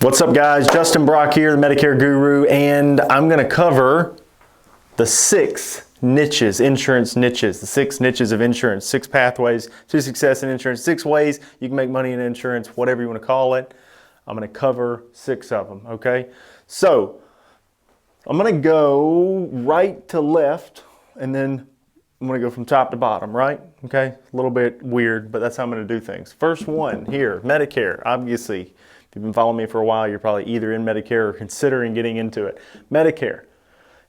What's up guys, Justin Brock here, the Medicare Guru, and I'm going to cover the 6 niches, insurance niches, the 6 niches of insurance, 6 pathways to success in insurance, 6 ways you can make money in insurance, whatever you want to call it. I'm going to cover 6 of them, okay? So, I'm going to go right to left, and then I'm going to go from top to bottom, right? Okay, a little bit weird, but that's how I'm going to do things. First one here, Medicare, obviously. If you've been following me for a while, you're probably either in Medicare or considering getting into it. Medicare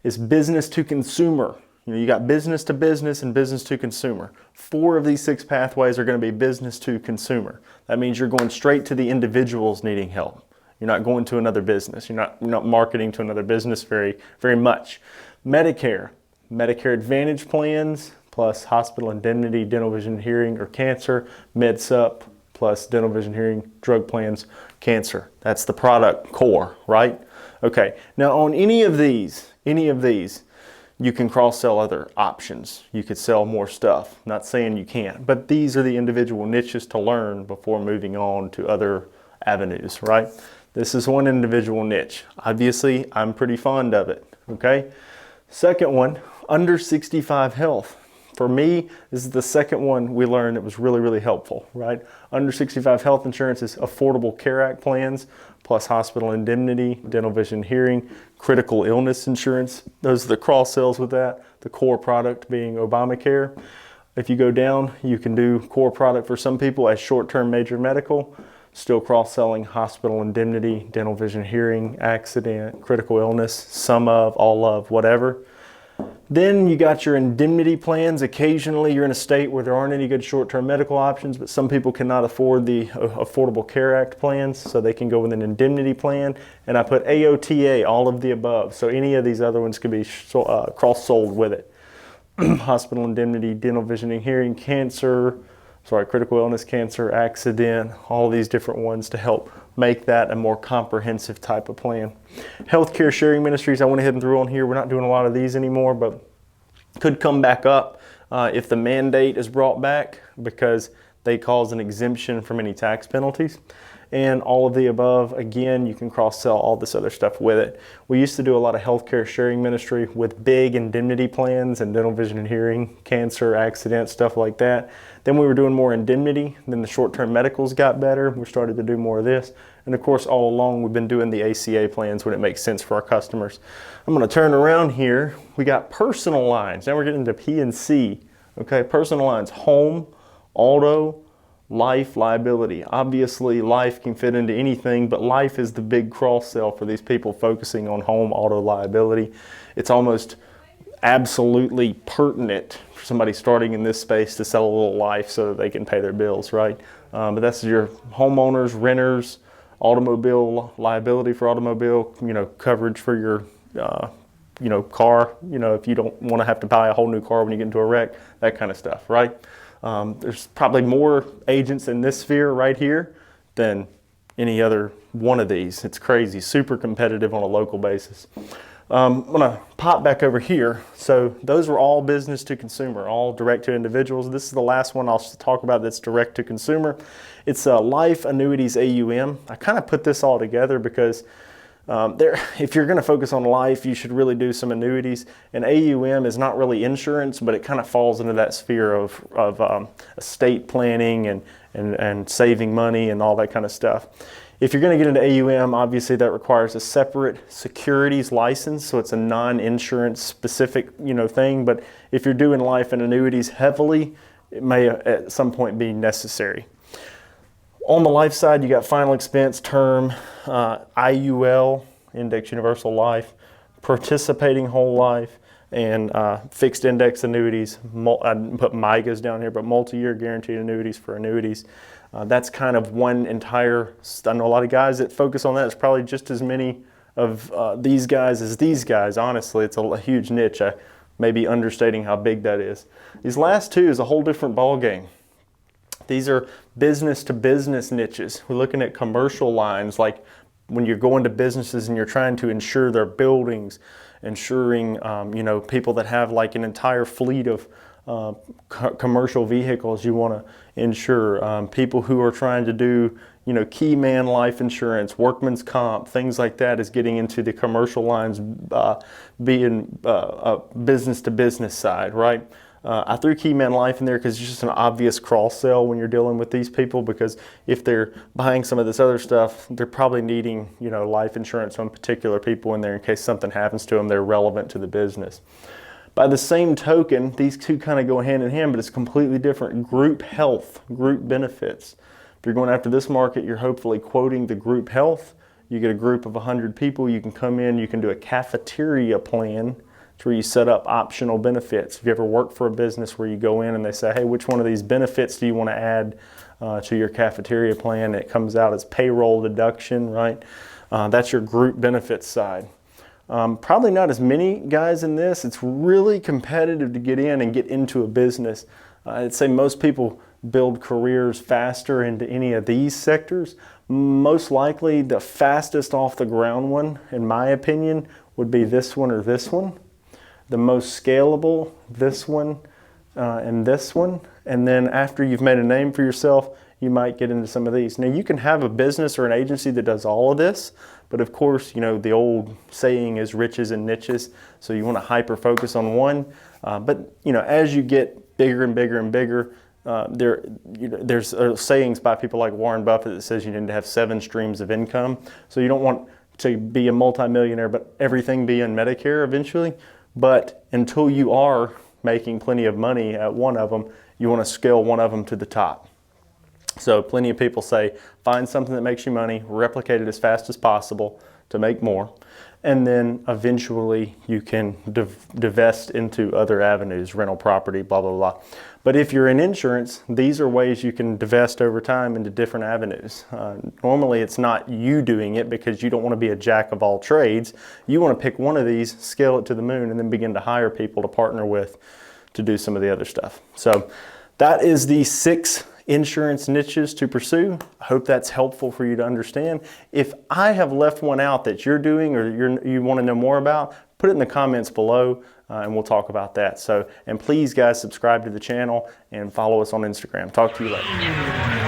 is business to consumer. You got business to business and business to consumer. 4 of these 6 pathways are going to be business to consumer. That means you're going straight to the individuals needing help. You're not going to another business. You're not marketing to another business very much. Medicare Advantage plans plus hospital indemnity, dental, vision, hearing, or cancer, MedSup plus dental, vision, hearing, drug plans, cancer. That's the product core, right? Okay, now on any of these, you can cross-sell other options. You could sell more stuff. Not saying you can't, but these are the individual niches to learn before moving on to other avenues, right? This is one individual niche. Obviously, I'm pretty fond of it, okay? Second one, under 65 health. For me, this is the second one we learned that was really helpful, right? Under 65 health insurance is Affordable Care Act plans, plus hospital indemnity, dental, vision, hearing, critical illness insurance. Those are the cross sells with that. The core product being Obamacare. If you go down, you can do core product for some people as short-term major medical, still cross-selling hospital indemnity, dental, vision, hearing, accident, critical illness, some of, all of, whatever. Then you got your indemnity plans. Occasionally you're in a state where there aren't any good short-term medical options, but some people cannot afford the Affordable Care Act plans, so they can go with an indemnity plan. And I put AOTA, all of the above. So any of these other ones could be cross-sold with it. Hospital indemnity, dental, vision, and hearing, critical illness, cancer, accident, all these different ones to help make that a more comprehensive type of plan. Healthcare sharing ministries, I went ahead and threw on here. We're not doing a lot of these anymore, but could come back up if the mandate is brought back because they cause an exemption from any tax penalties. And all of the above, again, you can cross-sell all this other stuff with it. We used to do a lot of healthcare sharing ministry with big indemnity plans and dental, vision, and hearing, cancer, accident, stuff like that. Then we were doing more indemnity. Then the short-term medicals got better. We started to do more of this. And of course, all along, we've been doing the ACA plans when it makes sense for our customers. I'm going to turn around here. We got personal lines. Now we're getting into P&C. Okay, personal lines, home, auto, life, liability. Obviously, life can fit into anything, but life is the big cross-sell for these people focusing on home, auto, liability. It's almost absolutely pertinent for somebody starting in this space to sell a little life so that they can pay their bills, right? But that's your homeowners, renters, automobile liability for automobile, coverage for your car, if you don't want to have to buy a whole new car when you get into a wreck, that kind of stuff, right? There's probably more agents in this sphere right here than any other one of these. It's crazy, super competitive on a local basis. I'm gonna pop back over here. So those were all business to consumer, all direct to individuals. This is the last one I'll talk about that's direct to consumer. It's life annuities AUM. I kind of put this all together because if you're going to focus on life, you should really do some annuities. And AUM is not really insurance, but it kind of falls into that sphere of estate planning and saving money and all that kind of stuff. If you're going to get into AUM, obviously that requires a separate securities license, so it's a non-insurance specific thing. But if you're doing life and annuities heavily, it may at some point be necessary. On the life side, you got final expense, term, IUL, Index Universal Life, participating whole life, and fixed index annuities. I didn't put MIGAs down here, but multi-year guaranteed annuities for annuities. That's kind of one entire, I know a lot of guys that focus on that. It's probably just as many of these guys as these guys, honestly. It's a huge niche. maybe understating how big that is. These last two is a whole different ball game. These are business to business niches. We're looking at commercial lines, like when you're going to businesses and you're trying to insure their buildings, insuring people that have like an entire fleet of commercial vehicles you want to insure, people who are trying to do key man life insurance, workman's comp, things like that is getting into the commercial lines, being a business to business side, right? I threw key man life in there because it's just an obvious cross sell when you're dealing with these people, because if they're buying some of this other stuff, they're probably needing life insurance on particular people in there in case something happens to them. They're relevant to the business. By the same token, these two kind of go hand in hand, but it's completely different. Group health, group benefits. If you're going after this market, you're hopefully quoting the group health. You get a group of 100 people, you can come in, you can do a cafeteria plan. It's where you set up optional benefits. If you ever work for a business where you go in and they say, hey, which one of these benefits do you want to add to your cafeteria plan? It comes out as payroll deduction, right? That's your group benefits side. Probably not as many guys in this. It's really competitive to get in and get into a business. I'd say most people build careers faster into any of these sectors. Most likely the fastest off the ground one, in my opinion, would be this one or this one. The most scalable, this one and this one. And then after you've made a name for yourself, you might get into some of these. Now you can have a business or an agency that does all of this, but of course, the old saying is riches and niches. So you want to hyper focus on one. But as you get bigger and bigger and bigger, there's sayings by people like Warren Buffett that says you need to have 7 streams of income. So you don't want to be a multimillionaire, but everything be in Medicare eventually. But until you are making plenty of money at one of them, you want to scale one of them to the top. So plenty of people say, find something that makes you money, replicate it as fast as possible to make more, and then eventually you can divest into other avenues, rental property, blah, blah, blah. But if you're in insurance, these are ways you can divest over time into different avenues. Normally it's not you doing it because you don't want to be a jack of all trades. You want to pick one of these, scale it to the moon, and then begin to hire people to partner with to do some of the other stuff. So that is the 6 insurance niches to pursue. I hope that's helpful for you to understand. If I have left one out that you're doing or you want to know more about, put it in the comments below and we'll talk about that. And please guys, subscribe to the channel and follow us on Instagram. Talk to you later.